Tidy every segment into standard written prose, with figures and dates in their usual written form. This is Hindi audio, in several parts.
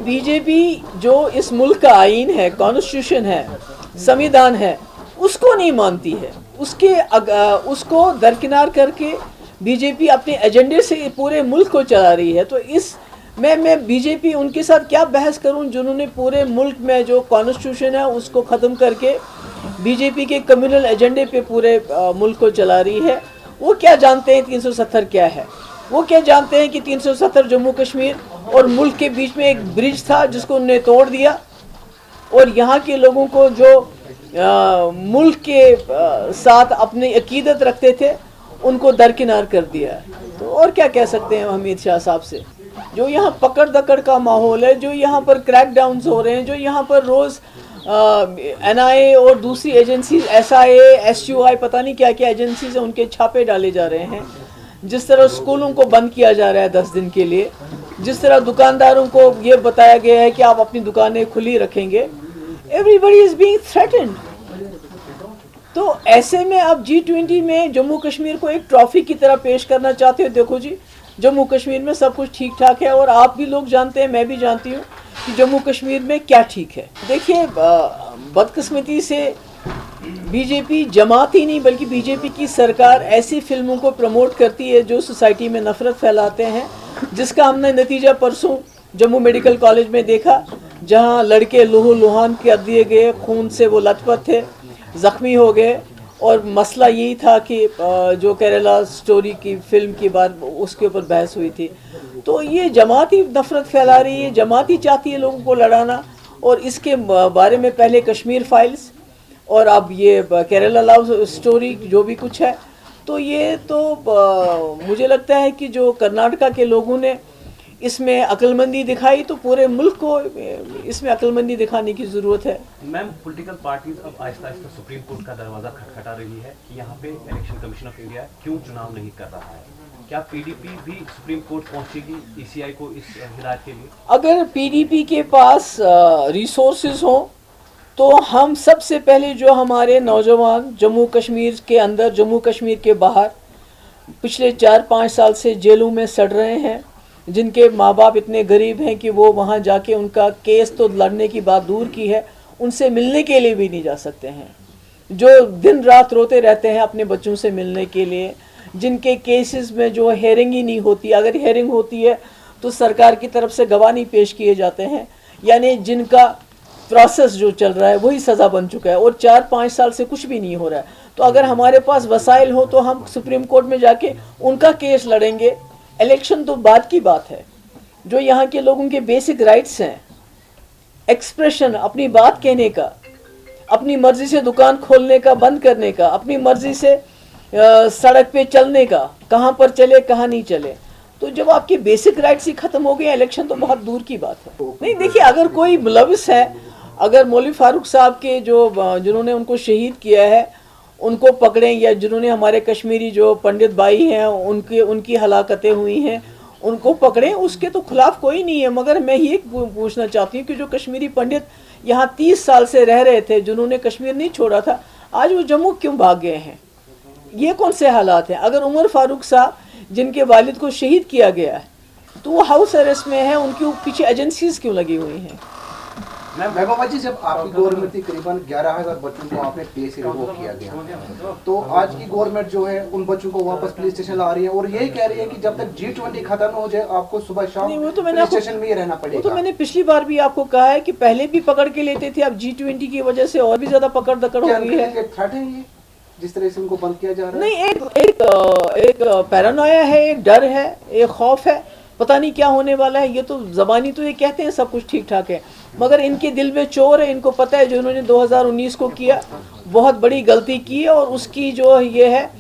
बीजेपी जो इस मुल्क का आईन है, कॉन्स्टिट्यूशन है, संविधान है, उसको नहीं मानती है। उसको दरकिनार करके बीजेपी अपने एजेंडे से पूरे मुल्क को चला रही है। तो इस मैं बीजेपी उनके साथ क्या बहस करूं जिन्होंने पूरे मुल्क में जो कॉन्स्टिट्यूशन है उसको ख़त्म करके बीजेपी के कम्युनल एजेंडे पे पूरे मुल्क को चला रही है। वो क्या जानते हैं 370 क्या है? वो क्या जानते हैं कि 370 जम्मू कश्मीर और मुल्क के बीच में एक ब्रिज था जिसको उन्होंने तोड़ दिया और यहाँ के लोगों को जो मुल्क के साथ अपनी अकीदत रखते थे उनको दरकिनार कर दिया। तो और क्या कह सकते हैं अमित शाह साहब से? जो यहाँ पकड़ दकड़ का माहौल है, जो यहाँ पर क्रैकडाउन्स हो रहे हैं, जो यहाँ पर रोज़ NIA और दूसरी एजेंसी SIA SUI पता नहीं क्या क्या एजेंसी से उनके छापे डाले जा रहे हैं, जिस तरह स्कूलों को बंद किया जा रहा है 10 दिन के लिए, जिस तरह दुकानदारों को ये बताया गया है कि आप अपनी दुकानें खुली रखेंगे, एवरीबडी इज बीइंग थ्रेटेंड। तो ऐसे में आप G20 में जम्मू कश्मीर को एक ट्रॉफी की तरह पेश करना चाहते हो। देखो जी, जम्मू कश्मीर में सब कुछ ठीक ठाक है और आप भी लोग जानते हैं, मैं भी जानती हूँ कि जम्मू कश्मीर में क्या ठीक है। देखिए, बदकिस्मती से बीजेपी जमात ही नहीं बल्कि बीजेपी की सरकार ऐसी फिल्मों को प्रमोट करती है जो सोसाइटी में नफरत फैलाते हैं, जिसका हमने नतीजा परसों जम्मू मेडिकल कॉलेज में देखा, जहां लड़के लहू लुहान कर दिए गए, खून से वो लथपथ थे, ज़ख्मी हो गए। और मसला यही था कि जो केरला स्टोरी की फिल्म की बात उसके ऊपर बहस हुई थी। तो ये जमात ही नफरत फैला रही है, जमात ही चाहती है लोगों को लड़ाना। और इसके बारे में पहले कश्मीर फाइल्स और अब ये केरला लव स्टोरी जो भी कुछ है, तो ये तो मुझे लगता है कि जो कर्नाटका के लोगों ने इसमें अक्लमंदी दिखाई, तो पूरे मुल्क को इसमें अक्लमंदी दिखाने की ज़रूरत है। मैम, पॉलिटिकल पार्टीज अब आहिस्ता आहिस्ता सुप्रीम कोर्ट का दरवाज़ा खटखटा रही है कि यहाँ पे इलेक्शन कमीशन ऑफ इंडिया क्यों चुनाव नहीं कर रहा है। क्या PDP भी सुप्रीम कोर्ट पहुँचेगी ECI को इस हिदायत के लिए? अगर PDP के पास रिसोर्सेज हों तो हम सबसे पहले जो हमारे नौजवान जम्मू कश्मीर के अंदर, जम्मू कश्मीर के बाहर पिछले 4-5 साल से जेलों में सड़ रहे हैं, जिनके माँ बाप इतने गरीब हैं कि वो वहाँ जाके उनका केस तो लड़ने की बात दूर की है, उनसे मिलने के लिए भी नहीं जा सकते हैं, जो दिन रात रोते रहते हैं अपने बच्चों से मिलने के लिए, जिनके केसेस में जो हेयरिंग ही नहीं होती, अगर हेयरिंग होती है तो सरकार की तरफ से गवाह नहीं पेश किए जाते हैं, यानी जिनका प्रोसेस जो चल रहा है वही सज़ा बन चुका है और 4-5 साल से कुछ भी नहीं हो रहा है। तो अगर हमारे पास वसाइल हो तो हम सुप्रीम कोर्ट में जाके उनका केस लड़ेंगे। इलेक्शन तो बाद की बात है। जो यहाँ के लोगों के बेसिक राइट्स हैं, एक्सप्रेशन, अपनी बात कहने का, अपनी मर्जी से दुकान खोलने का, बंद करने का, अपनी मर्जी से सड़क पे चलने का, कहाँ पर चले कहाँ नहीं चले, तो जब आपके बेसिक राइट्स ही ख़त्म हो गए, इलेक्शन तो बहुत दूर की बात है। नहीं, देखिए, अगर कोई मुलविस है, अगर मौलवी फारूक साहब के जिन्होंने उनको शहीद किया है उनको पकड़ें, या जिन्होंने हमारे कश्मीरी जो पंडित भाई हैं उनकी हलाकतें हुई हैं उनको पकड़ें, उसके तो खिलाफ कोई नहीं है। मगर मैं ये पूछना चाहती हूँ कि जो कश्मीरी पंडित यहाँ 30 साल से रह रहे थे, जिन्होंने कश्मीर नहीं छोड़ा था, आज वो जम्मू क्यों भाग गए हैं? ये कौन से हालात हैं? अगर उमर फारूक साहब जिनके वालिद को शहीद किया गया है तो वो हाउस अरेस्ट में है, उनके पीछे एजेंसीज क्यों लगी हुई हैं? महबूबा जी, जब आपकी गवर्नमेंट थी करीबन 11,000 बच्चों को आपने प्ले से रिवोक किया गया, तो आज की गवर्नमेंट जो है उन बच्चों को वापस पुलिस स्टेशन ला रही है और यही कह रही है कि जब तक G20 खत्म हो जाए आपको सुबह शाम पुलिस स्टेशन में ही रहना पड़ेगा। वो तो मैंने पिछली बार भी आपको कहा है कि पहले भी पकड़ के लेते थे, अब G20 की वजह से और भी ज्यादा पकड़ दकड़ हो गई है। थ्रेट है ये, जिस तरह से उनको बंद किया जा रहा है? नहीं, एक पैरानोया है, एक डर है, एक खौफ है, पता नहीं क्या होने वाला है। ये तो ज़बानी तो ये कहते हैं सब कुछ ठीक ठाक है, मगर इनके दिल में चोर है। इनको पता है जो इन्होंने 2019 को किया बहुत बड़ी गलती की है और उसकी जो ये है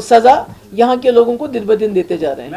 सज़ा यहाँ के लोगों को दिन ब दिन देते जा रहे हैं।